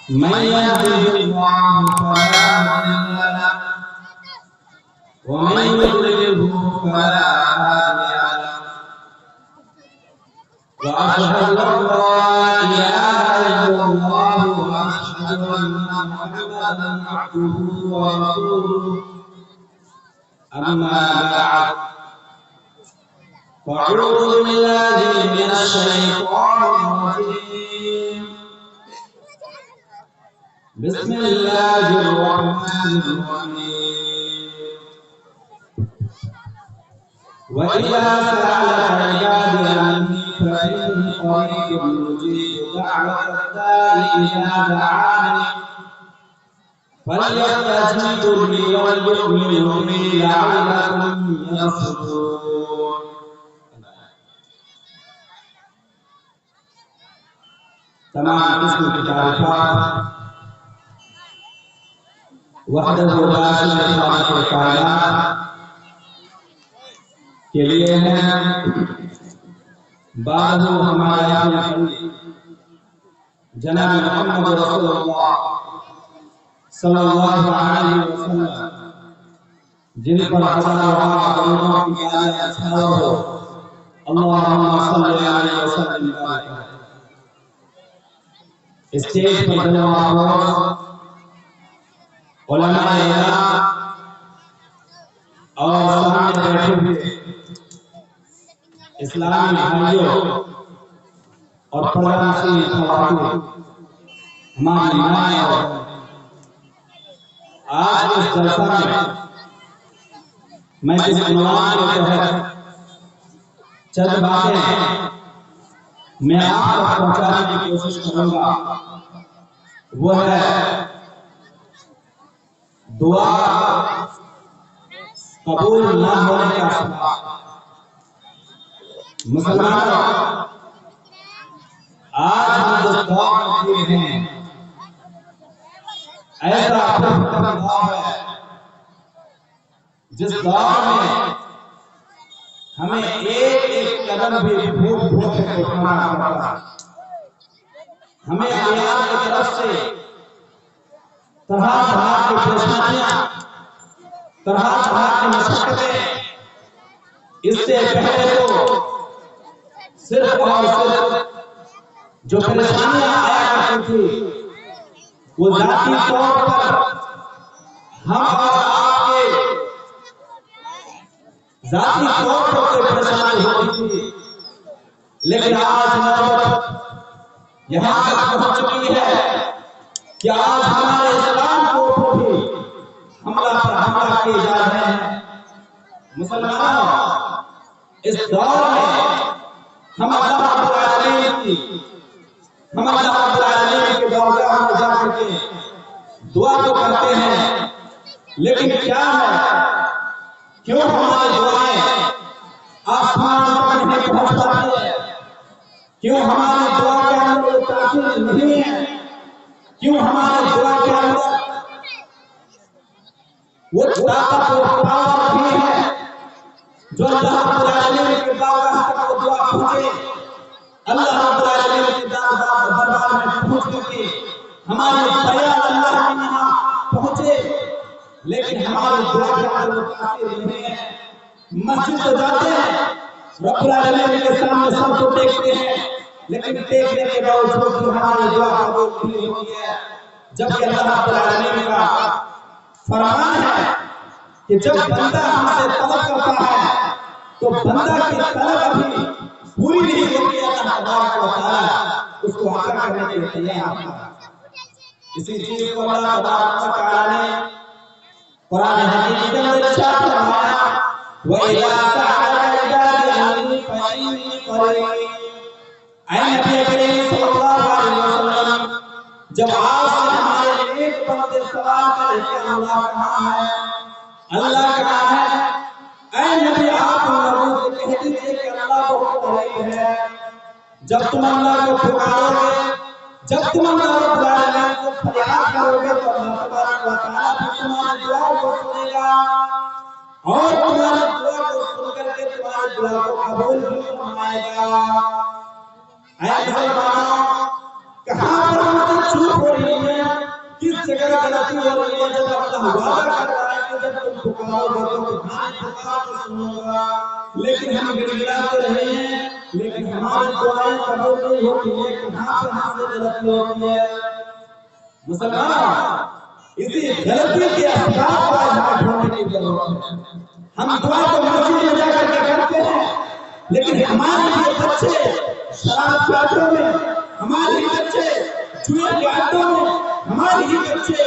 من يهده الله فلا مضل له ومن يضلله فلا هادي له وأشهد أن لا إله إلا الله وأشهد أن محمدا عبده ورسوله أما بعد فأعوذ بالله من الشيطان الرجيم بسم الله الرحمن الرحيم وإذا سألك عبادي عني فإني قريب أجيب دعوة الداع إذا دعاني فليستجيبوا لي وليؤمنوا بي لعلهم يرشدون. تمام قسم کی تعریفات وحدہ لا شریک له کائنات کے لیے ہیں. بعد ہمارے اپنے جناب محمد رسول اللہ صلی اللہ علیہ وسلم جن پر ہزاروں درودوں کی آیات چھاؤ ہو. اللہم صلی علیہ وسلم بارک. اسٹیج پر جناب علماء اعلان اور سامنے بیٹھے ہوئے اسلامی بھائیوں اور پردہ خواتین ہماری مائیں اور آج اس جلسہ میں جس عنوان کے تحت چند باتیں میں آپ تک پہنچانے کی کوشش کروں گا وہ ہے دعا قبول نہ ہونے کا سبب. مسلمانوں آج ہم جس دور میں ہیں ایسا دور ہے جس دور میں ہمیں ایک قدم بھی بھوک کے اٹھانا پڑتا ہے. ہمیں اللہ کی طرف سے طرح طرح کی پریشانیاں طرح طرح کی مشقتیں. اس سے پہلے تو صرف اور صرف جو پریشانیاں آیا کرتی تھی وہ ذاتی طور پر ہم اور آپ کے ذاتی طور پر کوئی پریشانی ہوتی تھی. لیکن آج نوبت یہاں تک پہنچ چکی ہے کہ آج ہمارے اسلام کو بھی حملہ پر حملہ کیے جا رہے ہیں. مسلمانوں اس دور میں ہم اللہ رب العالمین کی درگاہ میں جا کر کے دعا تو کرتے ہیں لیکن کیا ہے کیوں ہماری دعائیں آسمان تک نہیں پہنچ پاتی ہے؟ کیوں ہماری دعا کے اندر تاثیر نہیں ہے؟ کیوں ہماری دعا کے اندر وہ طاقت اور پاور بھی ہے جو اللہ رب العالمین کے درگاہ تک وہ دعا پہنچے؟ اللہ رب العالمین کے دربار میں پہنچ کر کے ہماری فریاد اللہ کے یہاں پہنچے لیکن ہماری دعا کے اندر وہ تاثیر نہیں ہے. مسجد تو جاتے ہیں رب العالمین کے سامنے سب کو دیکھتے ہیں لیکن دیکھنے کے باوجود ہماری دعا قبول نہیں ہوتی ہے. جبکہ اللہ رب العالمین کا فرمان ہے کہ جب بندہ ہم سے طلب کرتا ہے تو بندہ کی طلب ابھی پوری نہیں ہوتی ہے اللہ تبارک و تعالی اس کو عطا کرنے کے لیے تیار ہوتا ہے. اسی چیز کو اللہ تبارک و تعالی نے قرآن حکیم کے اندر ارشاد فرمایا وَإِذَا سَأَلَكَ عِبَادِي عَنِّي فَإِنِّي قَرِيبٌ. اے نبی کریم صلی اللہ علیہ وسلم جب آپ سے ہمارے ایک بندے سوال کرے کہ اللہ کہاں ہے اللہ کہاں ہے اے نبی آپ لوگوں سے کہہ دیجئے کہ اللہ بہت قریب ہے. جب تم اللہ کو پکارو گے جب تم اللہ رب العالمین کو فریاد کرو گے تو اللہ تبارک و تعالیٰ بھی تمہاری دعا کو سنے گا اور تمہاری دعا کو سن کر کے تمہاری دعا کو قبول بھی فرمائے گا. اے مسلمانوں کہاں پر ہم چپ ہو رہی ہیں جگہ غلطی ہو رہی ہے جب اللہ وعدہ کر رہا ہے کہ جب تم پکارو گے تو تمہاری پکار کو سنوں گا، لیکن ہم گڑگڑاتے رہے ہیں، لیکن ہماری دعائیں قبول نہیں ہوتی ہے، کہاں پہ ہم سے غلطی ہوتی ہے؟ مسلمان اسی غلطی کے اسباب کو آج ہمیں ڈھونڈنے کی ضرورت ہے۔ ہم دعا تو مسجد میں جا کر کے کرتے ہیں، لیکن ہمارے یہ بچے شراب کے آٹوں میں، ہمارے ہی بچے جوئے کے آٹوں میں، ہمارے ہی بچے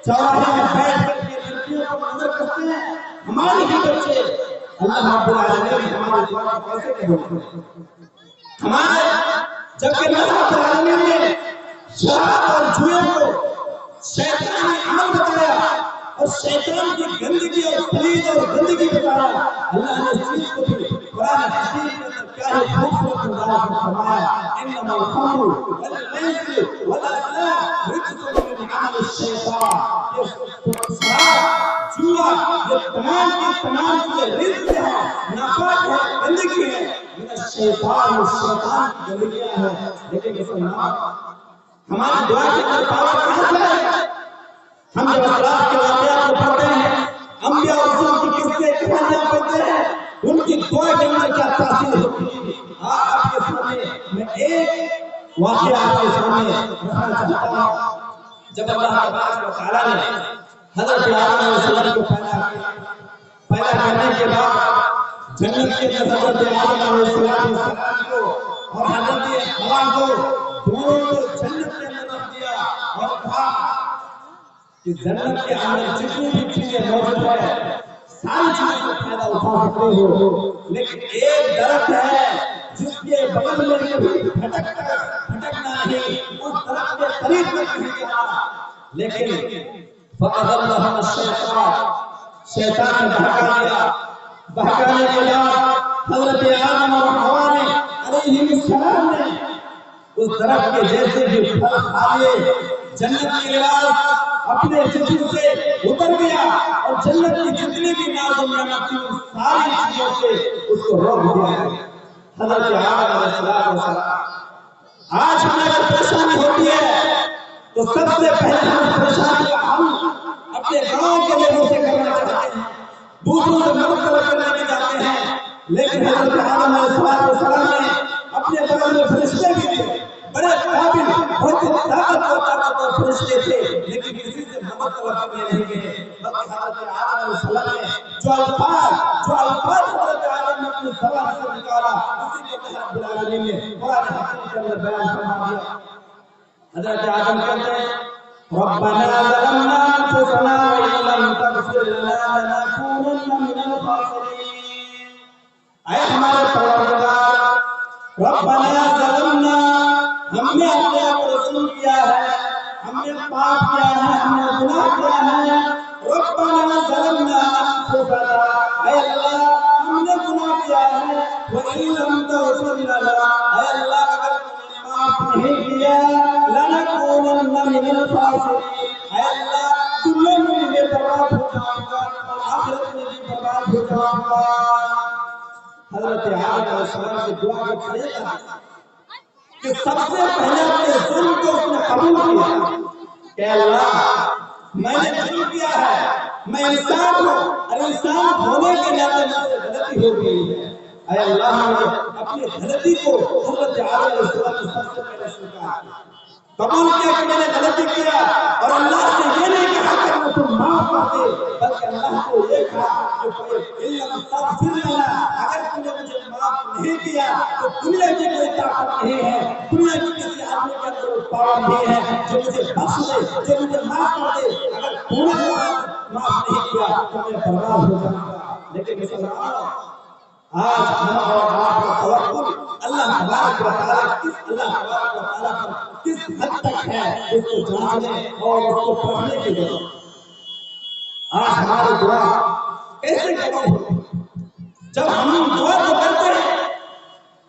چوراہے میں بیٹھ کر کے لڑکیوں کو نظر کرتے ہیں، ہمارے ہی بچے اللہ رب العالمین ہماری دعا کو کیسے قبول کریں؟ ہمارے جبکہ اللہ رب العالمین نے شراب اور جوئے کو شیطانی عمل بتایا اور شیطان کی گندگی اور پلید اور گندگی بتایا، اللہ نے اس چیز کو بھی قرآن حکیم کے اندر کیا ہے خوبصورت انداز میں فرمایا، انما الخمر والمیسر والازلام رجس من عمل الشیطان، یہ شراب جوا یہ تمام کی تمام چیزیں رزق ہے، ناپاک ہے، گندگی ہے، من الشیطان الشیطان کی گندگیاں ہیں۔ لیکن مسلمان ہماری دعا کے اندر پاور کہاں سے ہے؟ ہم جب اسلاف کے واقعات کو پڑھتے ہیں، انبیاء اور رسول کی قصے کہانیاں پڑھتے ہیں، ان کی دعا کے اندر کیا تاثیر ہوتی ہے؟ آپ کے سامنے میں ایک واقعہ آپ کے سامنے رکھنا چاہتا ہوں۔ جب اللہ تبارک و تعالیٰ نے حضرت آدم علیہ السلام کو پیدا کرنے کے بعد جنت کے اندر حضرت آدم علیہ السلام کو اور حضرت حوا کو دونوں کو جنت کے اندر رکھ دیا اور کہا کہ جنت کے اندر جتنی بھی چیزیں موجود ہیں ساری چیزوں سے فائدہ اٹھا سکتے ہو، لیکن ایک درخت ہے جس کے بغل میں کبھی پھٹکنا نہیں، اس درخت کے قریب تک نہیں جانا، لیکن فَأَضَلَّهُمَا الشَّيْطَانُ شیطان نے بہکا دیا۔ بہکانے کے بعد حضرت آدم اور حوا نے علیہ السلام نے اس درخت کے جیسے بھی پھل کھا لیے، جنت کے لباس اپنے جسم سے اتر گیا اور جنت کی جتنی بھی ناز و نعمت تھی ان ساری چیزوں سے اس کو روک دیا گیا۔ حضرت آدم علیہ السلام آج ہمیں اگر پریشانی ہوتی ہے تو سب سے پہلے ہم پریشانی کا حل اپنے گاؤں کے لوگوں سے کرنا چاہتے ہیں، دوسروں سے مدد طلب کرنے کے جاتے ہیں، لیکن حضرت آدم علیہ السلام نے اپنے بغل میں فرشتے بھی تھے، بڑے قابل بہت طاقتور فرشتے تھے، لیکن کسی سے مدد طلب کرنے نہیں گئے، بلکہ حضرت آدم علیہ السلام نے جو الفاظ حضرت آدم نے اپنی زبان سے نکالا اسی کو اللہ رب العالمین نے قرآن حکیم کے اندر بیان فرما دیا۔ حضرت آدم کہتے ہیں ربنا ظلمنا انفسنا وان لم تغفر لنا لنكونن من الخاسرین، اے ہمارے پروردگار ربنا ظلمنا، ہم نے اپنے آپ کو ظلم کیا ہے، ہم نے پاپ کیا ہے، ہم نے گناہ کیا ہے، ربنا ظلمنا انفسنا، اے اللہ ہم نے گناہ کیا ہے، وان لم تغفر لنا، اے اللہ اگر معاف نہیں کیا لنکونن من الخاسرین، اے اللہ دنیا میں بھی برباد ہو جاؤں گا اور آخرت میں بھی برباد ہو جاؤں گا۔ حضرت آدم علیہ السلام کی دعا کا طریقہ کہ سب سے پہلے اپنے ظلم کو اس نے قبول کیا کہ اللہ میں نے ظلم کیا ہے، میں انسان ہوں اور انسان ہونے کے ناطے مجھ سے غلطی ہو گئی ہے، اے اللہ نے اپنی غلطی کو حضرت آدم علیہ السلام نے سب سے پہلے سوچا، قبول کیا کہ میں نے غلطی کیا، اور اللہ سے یہ نہیں کہا کہ میں تم معاف کر دے، بلکہ اللہ کو یہ کہا کہ اِن تغفر لنا، اگر تم نے مجھے معاف نہیں کیا تو دنیا کی کوئی طاقت نہیں ہے، دنیا کی کسی آدمی کے اندر وہ پاور نہیں ہے جو مجھے بخش دے، جو مجھے معاف کر دے، اگر تم نے معاف نہیں کیا تو میں برباد ہو جاؤں گا۔ لیکن مسلمانوں آج ہم اور آپ کا توکل اللہ تبارک و تعالیٰ پر کس حد تک ہے اس کو جانچنے اور اس کو پڑھنے کی ضرورت ہے۔ آج ہماری دعا کیسے قبول ہوتی ہے؟ جب ہم دعا تو کرتے ہیں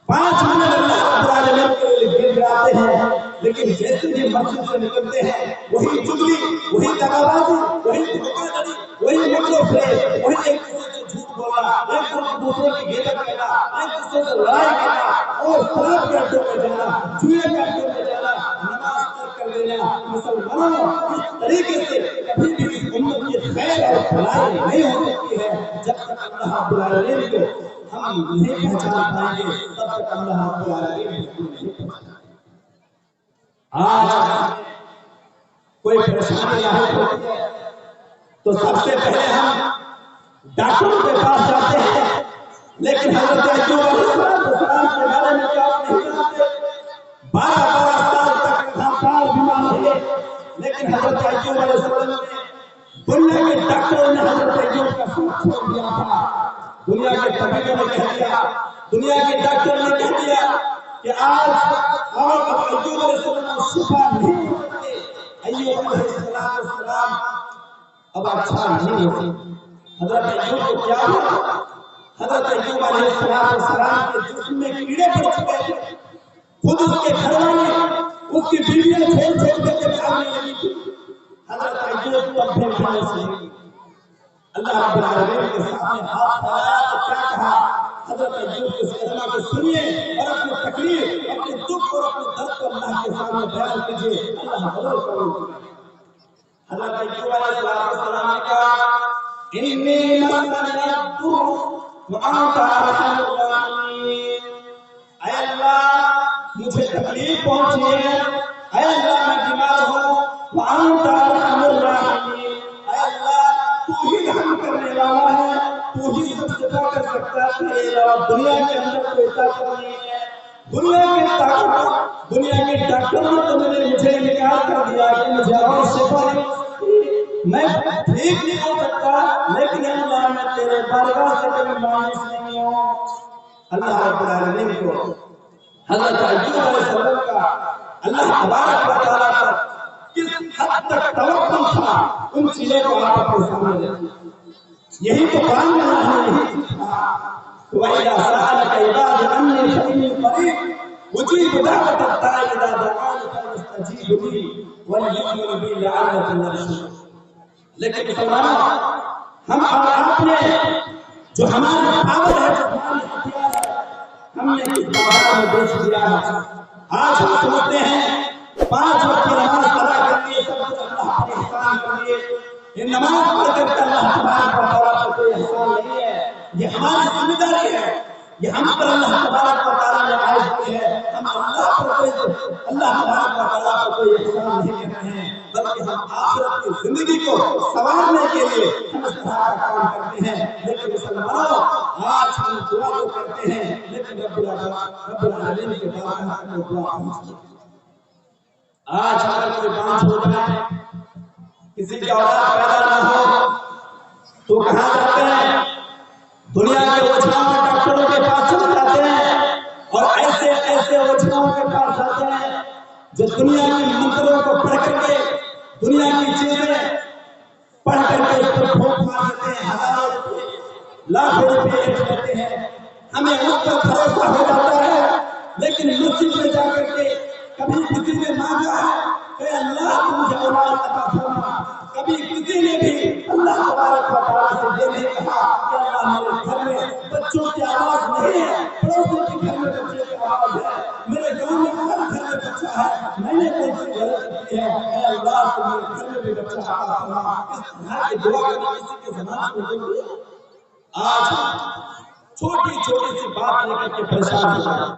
5 منٹ اللہ رب العالمین کے لیے گر جاتے ہیں، لیکن جیسے ہی مسجد سے نکلتے ہیں وہی چگلی، وہی دغا بازی، وہی دھوکہ دڑی، وہی مکر و فریب، وہی ایک دوسرے سے جھوٹ بولنا، ایک دوسرے کی غیبت کرنا، ایک دوسرے سے لڑائی کرنا اور شراب کے اڈوں میں جانا، جوئے کے اڈوں میں جانا، نماز ترک کر دینا، مسلمانوں اس طریقے سے کبھی بھی اس امت کی خیر اور بھلائی نہیں ہو سکتی ہے جب تک اللہ رب العالمین کو ہم نہیں پہچان پائیں گے، تب تک اللہ رب العالمین کو نہیں پہچان۔ آج کوئی پریشانی لاحق ہوتی ہے تو سب سے پہلے ہم ڈاکٹروں کے پاس جاتے ہیں، لیکن حضرت ایوب علیہ السلام کے بارے میں کیا آپ نہیں جانتے؟ 12 سال تک لگاتار بیمار رہے، لیکن حضرت ایوب علیہ السلام نے دنیا کے ڈاکٹروں نے حضرت ایوب کا ساتھ چھوڑ دیا تھا، دنیا کے طبیبوں نے کہہ دیا، دنیا کے ڈاکٹر نے کہہ دیا کہ آج اور ایوب علیہ السلام شفا نہیں ہو سکتے، ایوب علیہ السلام اب اچھا نہیں ہو سکتے۔ حضرت ایوب کو کیا ہوا؟ حضرت ایوب علیہ السلام کے جسم میں کیڑے پڑ چکے تھے، خود اس کے گھر والے اس کی بیویاں چھوڑ چھوڑ کر کے بھاگنے لگی تھی۔ حضرت ایوب کو اب بھی مایوس نہیں، اللہ رب العالمین کے سامنے ہاتھ پھیلایا تو کیا کہا؟ حضرت ایوب کے کلمہ کو سنیے اور اپنی تکلیف، اپنے دکھ اور اپنے درد کو اللہ کے سامنے بیان کیجیے، اللہ ضرور قبول کرے۔ حضرت ایوب علیہ السلام نے کہا انی مسنی الضر وانت ارحم الراحمین، اے اللہ مجھے تکلیف پہنچی ہے، اے اللہ میں بیمار ہوں، وانت ارحم الراحمین، اے اللہ تو ہی رحم کرنے والا ہے، تو ہی سب شفا کر سکتا ہے، تیرے علاوہ دنیا کے اندر کوئی طاقت نہیں ہے، دنیا کے ڈاکٹروں نے تو مجھے انکار کر دیا کہ مجھے اور شفا نہیں، میں ٹھیک نہیں ہو سکتا، لیکن اللہ میں تیرے بارگاہ سے کبھی مایوس نہیں ہوں۔ اللہ رب العالمین کو حضرت ایوب علیہ السلام کا اللہ تبارک و تعالیٰ پر کس حد تک توکل تھا، ان چیزوں کو آپ اپنے سامنے رکھیں۔ یہی تو قرآن میں اللہ نے یہی چیز کہا وَإِذَا سَأَلَكَ عِبَادِي عَنِّي فَإِنِّي قَرِيبٌ أُجِيبُ دَعْوَةَ الدَّاعِ إِذَا دَعَانِ فَلْيَسْتَجِیبُوا لِي وَلْيُؤْمِنُوا بِي لَعَلَّهُمْ يَرْشُدُونَ۔ لیکن مسلمانوں، ہم اور آپ نے جو ہماری پاور ہے، جو ہماری ہتھیار ہے، ہم نے اس بازار میں بیچ دیا ہے۔ آج ہم سمجھتے ہیں 5 وقت کی نماز ادا کر لیے سب کچھ اللہ پر احسان کر لیے، یہ نماز پڑھ کر کے اللہ تبارک و تعالیٰ پر کوئی احسان نہیں ہے، یہ ہماری ذمہ داری ہے، یہ ہم پر اللہ تبارک و تعالیٰ نے عائد کی ہے، ہم اللہ تبارک و تعالیٰ پر کوئی احسان نہیں کر رہے ہیں، بلکہ ہم آخرت کی زندگی کو سنوارنے کے لیے ہم اس طرح کا کام کرتے ہیں۔ لیکن مسلمانوں، آج ہم دعا تو کرتے ہیں، لیکن رب العالمین کے بارگاہ میں دعا پہنچتی ہے۔ آج اگر کوئی بانجھ ہو جائے، کسی کی اولاد پیدا نہ ہو تو کہاں جاتے ہیں؟ دنیا کے اوجھاؤں ڈاکٹروں کے پاس چلے جاتے ہیں، اور ایسے ایسے اوجھاؤں کے پاس جاتے ہیں جو دنیا کی منتروں کو پڑھ کر کے، دنیا کی چیزیں پڑھ کر کے اس پر پھونک مار دیتے ہیں، ہزاروں روپے لاکھوں روپے لیتے ہیں۔ ہمیں اس پر بھروسہ ہو جاتا ہے، لیکن مسجد میں جا کر کے کبھی کسی نے مانگا ہے کہ اللہ تم مجھے اولاد عطا فرما، کبھی کسی نے بھی اللہ تبارک و تعالیٰ سے یہ نہیں کہا کہ اللہ میرے گھر میں بچوں کی آواز نہیں ہے، پڑوسوں کے گھر میں بچے کی آواز ہے، میرے گاؤں میں ہر گھر میں بچہ ہے، میں نے کوئی سی غلط کی ہے، اے اللہ تم میرے گھر میں بھی بچہ عطا فرما۔ اس طرح کی دعا کرنا کسی کے زبان سے نہیں ہے۔ آج چھوٹی چھوٹی سی بات لے کر کے پریشان ہو جائے۔